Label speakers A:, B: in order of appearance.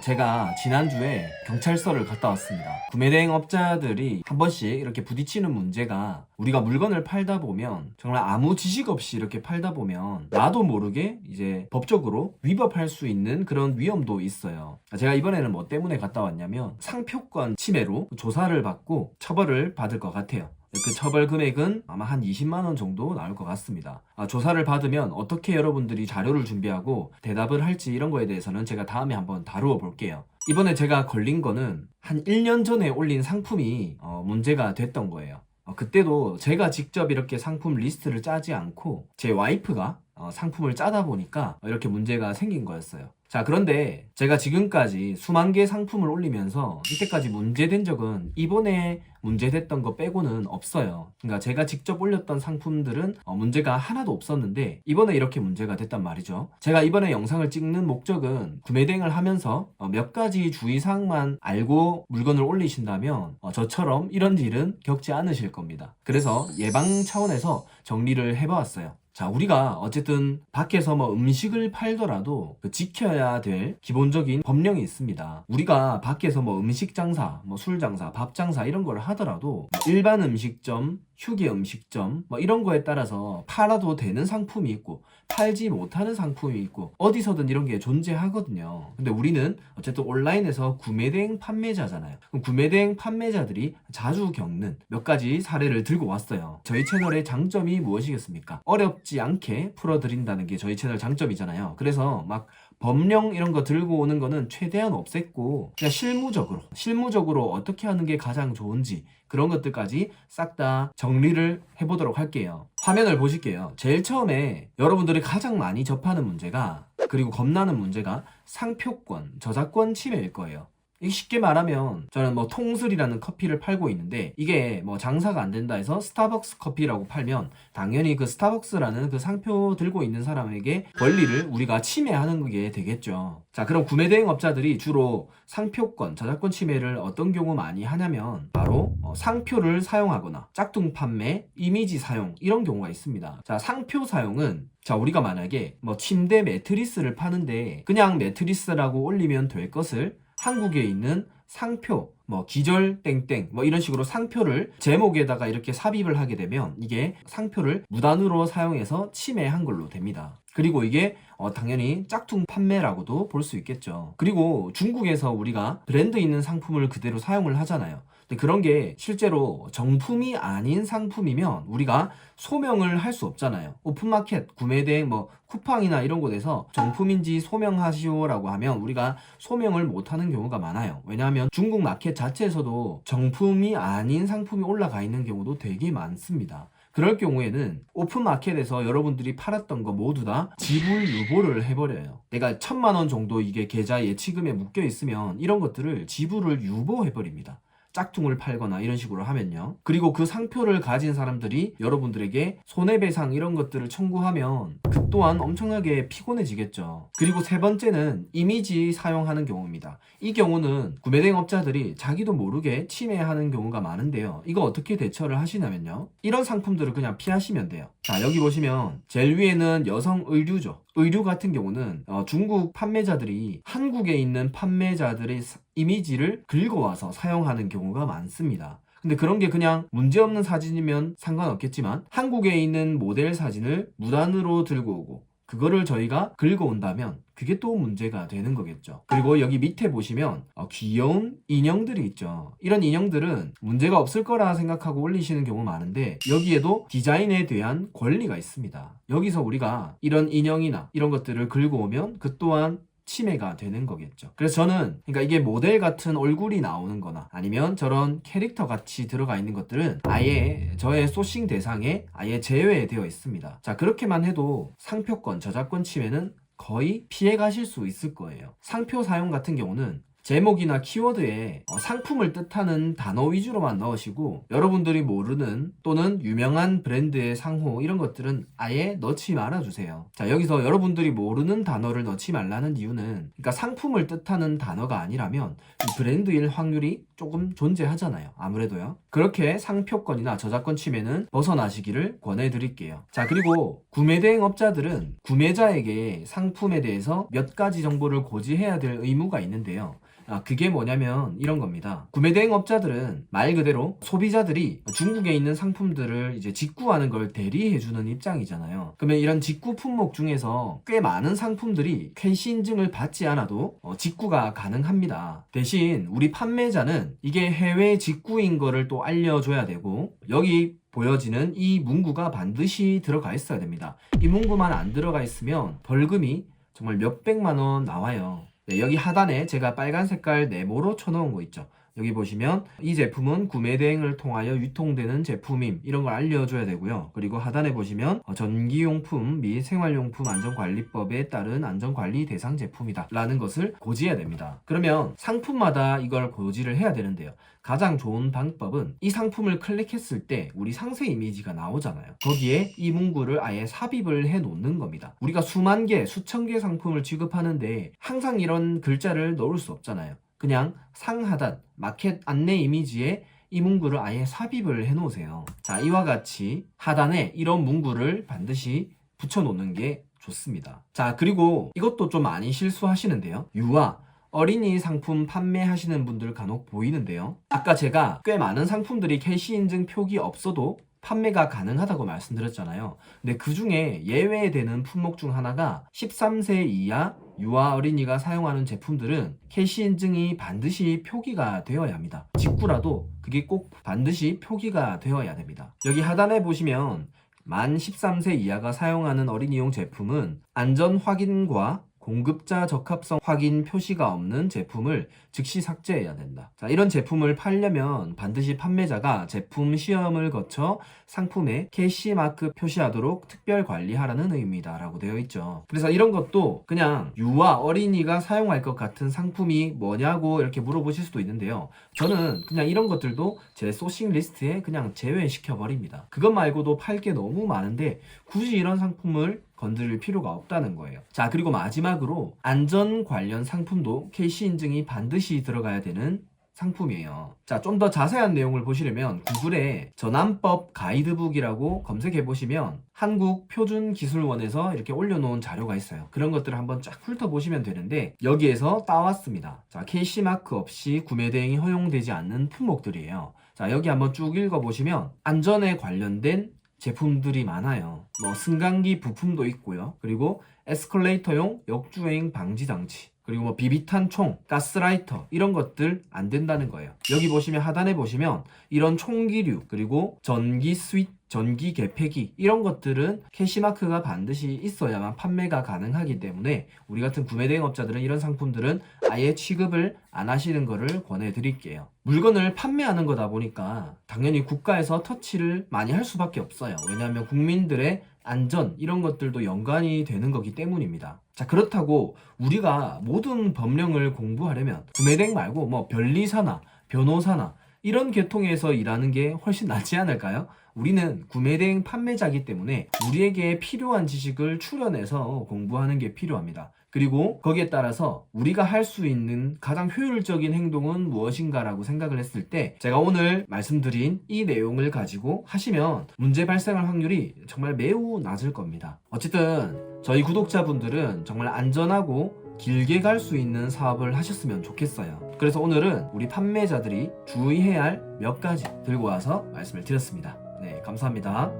A: 제가 지난주에 경찰서를 갔다 왔습니다. 구매대행업자들이 한 번씩 이렇게 부딪히는 문제가 우리가 물건을 팔다 보면 정말 아무 지식 없이 이렇게 팔다 보면 나도 모르게 이제 법적으로 위법할 수 있는 그런 위험도 있어요. 제가 이번에는 뭐 때문에 갔다 왔냐면 상표권 침해로 조사를 받고 처벌을 받을 것 같아요. 그 처벌 금액은 아마 한 20만 원 정도 나올 것 같습니다. 조사를 받으면 어떻게 여러분들이 자료를 준비하고 대답을 할지 이런 거에 대해서는 제가 다음에 한번 다루어 볼게요. 이번에 제가 걸린 거는 한 1년 전에 올린 상품이 문제가 됐던 거예요. 그때도 제가 직접 이렇게 상품 리스트를 짜지 않고 제 와이프가 상품을 짜다 보니까 이렇게 문제가 생긴 거였어요. 자, 그런데 제가 지금까지 수만 개 상품을 올리면서 이때까지 문제된 적은 이번에 문제됐던 거 빼고는 없어요. 그러니까 제가 직접 올렸던 상품들은 문제가 하나도 없었는데 이번에 이렇게 문제가 됐단 말이죠. 제가 이번에 영상을 찍는 목적은 구매대행을 하면서 몇 가지 주의사항만 알고 물건을 올리신다면 저처럼 이런 일은 겪지 않으실 겁니다. 그래서 예방 차원에서 정리를 해보았어요. 자, 우리가 어쨌든 밖에서 뭐 음식을 팔더라도 지켜야 될 기본적인 법령이 있습니다. 우리가 밖에서 뭐 음식 장사, 뭐 술 장사, 밥 장사 이런 걸 하더라도 일반 음식점, 휴게 음식점 뭐 이런 거에 따라서 팔아도 되는 상품이 있고 팔지 못하는 상품이 있고 어디서든 이런 게 존재하거든요. 근데 우리는 어쨌든 온라인에서 구매대행 판매자잖아요. 그럼 구매대행 판매자들이 자주 겪는 몇 가지 사례를 들고 왔어요. 저희 채널의 장점이 무엇이겠습니까? 어렵지 않게 풀어드린다는 게 저희 채널 장점이잖아요. 그래서 막 법령 이런 거 들고 오는 거는 최대한 없앴고 그냥 실무적으로 어떻게 하는 게 가장 좋은지 그런 것들까지 싹 다 정리를 해보도록 할게요. 화면을 보실게요. 제일 처음에 여러분들이 가장 많이 접하는 문제가 그리고 겁나는 문제가 상표권, 저작권 침해일 거예요. 쉽게 말하면 저는 뭐 통술이라는 커피를 팔고 있는데 이게 뭐 장사가 안 된다 해서 스타벅스 커피라고 팔면 당연히 그 스타벅스라는 그 상표 들고 있는 사람에게 권리를 우리가 침해하는 게 되겠죠. 자, 그럼 구매대행업자들이 주로 상표권, 저작권 침해를 어떤 경우 많이 하냐면 바로 상표를 사용하거나 짝퉁 판매, 이미지 사용 이런 경우가 있습니다. 자, 상표 사용은 우리가 만약에 뭐 침대 매트리스를 파는데 그냥 매트리스라고 올리면 될 것을 한국에 있는 상표, 뭐 기절 땡땡 뭐 이런 식으로 상표를 제목에다가 이렇게 삽입을 하게 되면 이게 상표를 무단으로 사용해서 침해한 걸로 됩니다. 그리고 이게 당연히 짝퉁 판매라고도 볼 수 있겠죠. 그리고 중국에서 우리가 브랜드 있는 상품을 그대로 사용을 하잖아요. 근데 그런 게 실제로 정품이 아닌 상품이면 우리가 소명을 할 수 없잖아요. 오픈마켓, 구매대행, 뭐 쿠팡이나 이런 곳에서 정품인지 소명하시오라고 하면 우리가 소명을 못하는 경우가 많아요. 왜냐하면 중국 마켓 자체에서도 정품이 아닌 상품이 올라가 있는 경우도 되게 많습니다. 그럴 경우에는 오픈마켓에서 여러분들이 팔았던 거 모두 다 지불 유보를 해버려요. 내가 1,000만 원 정도 이게 계좌 예치금에 묶여 있으면 이런 것들을 지불을 유보해버립니다. 짝퉁을 팔거나 이런 식으로 하면요. 그리고 그 상표를 가진 사람들이 여러분들에게 손해배상 이런 것들을 청구하면 그 또한 엄청나게 피곤해지겠죠. 그리고 세 번째는 이미지 사용하는 경우입니다. 이 경우는 구매대행업자들이 자기도 모르게 침해하는 경우가 많은데요. 이거 어떻게 대처를 하시냐면요. 이런 상품들을 그냥 피하시면 돼요. 자, 여기 보시면 제일 위에는 여성 의류죠. 의류 같은 경우는 중국 판매자들이 한국에 있는 판매자들의 이미지를 긁어와서 사용하는 경우가 많습니다. 근데 그런 게 그냥 문제없는 사진이면 상관없겠지만 한국에 있는 모델 사진을 무단으로 들고 오고 그거를 저희가 긁어온다면 그게 또 문제가 되는 거겠죠. 그리고 여기 밑에 보시면 귀여운 인형들이 있죠. 이런 인형들은 문제가 없을 거라 생각하고 올리시는 경우 많은데 여기에도 디자인에 대한 권리가 있습니다. 여기서 우리가 이런 인형이나 이런 것들을 긁어오면 그 또한 침해가 되는 거겠죠. 그래서 저는 그러니까 이게 모델 같은 얼굴이 나오는 거나 아니면 저런 캐릭터 같이 들어가 있는 것들은 아예 저의 소싱 대상에 아예 제외되어 있습니다. 자, 그렇게만 해도 상표권, 저작권 침해는 거의 피해 가실 수 있을 거예요. 상표 사용 같은 경우는 제목이나 키워드에 상품을 뜻하는 단어 위주로만 넣으시고 여러분들이 모르는 또는 유명한 브랜드의 상호 이런 것들은 아예 넣지 말아주세요. 자, 여기서 여러분들이 모르는 단어를 넣지 말라는 이유는 그러니까 상품을 뜻하는 단어가 아니라면 브랜드일 확률이 조금 존재하잖아요. 아무래도요. 그렇게 상표권이나 저작권 침해는 벗어나시기를 권해드릴게요. 자, 그리고 구매대행 업자들은 구매자에게 상품에 대해서 몇 가지 정보를 고지해야 될 의무가 있는데요. 그게 뭐냐면 이런 겁니다. 구매대행 업자들은 말 그대로 소비자들이 중국에 있는 상품들을 이제 직구하는 걸 대리해주는 입장이잖아요. 그러면 이런 직구 품목 중에서 꽤 많은 상품들이 캐시 인증을 받지 않아도 직구가 가능합니다. 대신 우리 판매자는 이게 해외 직구인 거를 또 알려줘야 되고 여기 보여지는 이 문구가 반드시 들어가 있어야 됩니다. 이 문구만 안 들어가 있으면 벌금이 정말 몇백만 원 나와요. 네, 여기 하단에 제가 빨간 색깔 네모로 쳐놓은 거 있죠. 여기 보시면 이 제품은 구매 대행을 통하여 유통되는 제품임 이런 걸 알려줘야 되고요. 그리고 하단에 보시면 전기용품 및 생활용품 안전관리법에 따른 안전관리 대상 제품이다 라는 것을 고지해야 됩니다. 그러면 상품마다 이걸 고지를 해야 되는데요. 가장 좋은 방법은 이 상품을 클릭했을 때 우리 상세 이미지가 나오잖아요. 거기에 이 문구를 아예 삽입을 해 놓는 겁니다. 우리가 수만 개, 수천 개 상품을 취급하는데 항상 이런 글자를 넣을 수 없잖아요. 그냥 상하단, 마켓 안내 이미지에 이 문구를 아예 삽입을 해 놓으세요. 자, 이와 같이 하단에 이런 문구를 반드시 붙여 놓는 게 좋습니다. 자, 그리고 이것도 좀 많이 실수하시는데요. 유아 어린이 상품 판매하시는 분들 간혹 보이는데요. 아까 제가 꽤 많은 상품들이 캐시 인증 표기 없어도 판매가 가능하다고 말씀드렸잖아요. 근데 그 중에 예외되는 품목 중 하나가 13세 이하 유아 어린이가 사용하는 제품들은 캐시 인증이 반드시 표기가 되어야 합니다. 직구라도 그게 꼭 반드시 표기가 되어야 됩니다. 여기 하단에 보시면 만 13세 이하가 사용하는 어린이용 제품은 안전 확인과 공급자 적합성 확인 표시가 없는 제품을 즉시 삭제해야 된다. 자, 이런 제품을 팔려면 반드시 판매자가 제품 시험을 거쳐 상품에 캐시마크 표시하도록 특별 관리하라는 의미다 라고 되어 있죠. 그래서 이런 것도 그냥 유아 어린이가 사용할 것 같은 상품이 뭐냐고 이렇게 물어보실 수도 있는데요. 저는 그냥 이런 것들도 제 소싱 리스트에 그냥 제외시켜 버립니다. 그것 말고도 팔 게 너무 많은데 굳이 이런 상품을 건드릴 필요가 없다는 거예요. 자, 그리고 마지막으로 안전 관련 상품도 캐시 인증이 반드시 들어가야 되는 상품이에요. 자, 좀 더 자세한 내용을 보시려면 구글에 전환법 가이드북이라고 검색해 보시면 한국표준기술원에서 이렇게 올려놓은 자료가 있어요. 그런 것들을 한번 쫙 훑어보시면 되는데 여기에서 따왔습니다. 자, 캐시마크 없이 구매 대행이 허용되지 않는 품목들이에요. 자, 여기 한번 쭉 읽어보시면 안전에 관련된 제품들이 많아요. 뭐 승강기 부품도 있고요. 그리고 에스컬레이터용 역주행 방지 장치, 그리고 뭐 비비탄 총, 가스라이터 이런 것들 안 된다는 거예요. 여기 보시면 하단에 보시면 이런 총기류, 그리고 전기 스위치, 전기 개폐기 이런 것들은 캐시마크가 반드시 있어야만 판매가 가능하기 때문에 우리 같은 구매 대행업자들은 이런 상품들은 아예 취급을 안 하시는 것을 권해드릴게요. 물건을 판매하는 거다 보니까 당연히 국가에서 터치를 많이 할 수밖에 없어요. 왜냐하면 국민들의 안전 이런 것들도 연관이 되는 거기 때문입니다. 자, 그렇다고 우리가 모든 법령을 공부하려면 구매 대행 말고 뭐 변리사나 변호사나 이런 계통에서 일하는 게 훨씬 낫지 않을까요? 우리는 구매대행 판매자이기 때문에 우리에게 필요한 지식을 추려내서 공부하는 게 필요합니다. 그리고 거기에 따라서 우리가 할 수 있는 가장 효율적인 행동은 무엇인가라고 생각을 했을 때 제가 오늘 말씀드린 이 내용을 가지고 하시면 문제 발생할 확률이 정말 매우 낮을 겁니다. 어쨌든 저희 구독자분들은 정말 안전하고 길게 갈 수 있는 사업을 하셨으면 좋겠어요. 그래서 오늘은 우리 판매자들이 주의해야 할 몇 가지 들고 와서 말씀을 드렸습니다. 네, 감사합니다.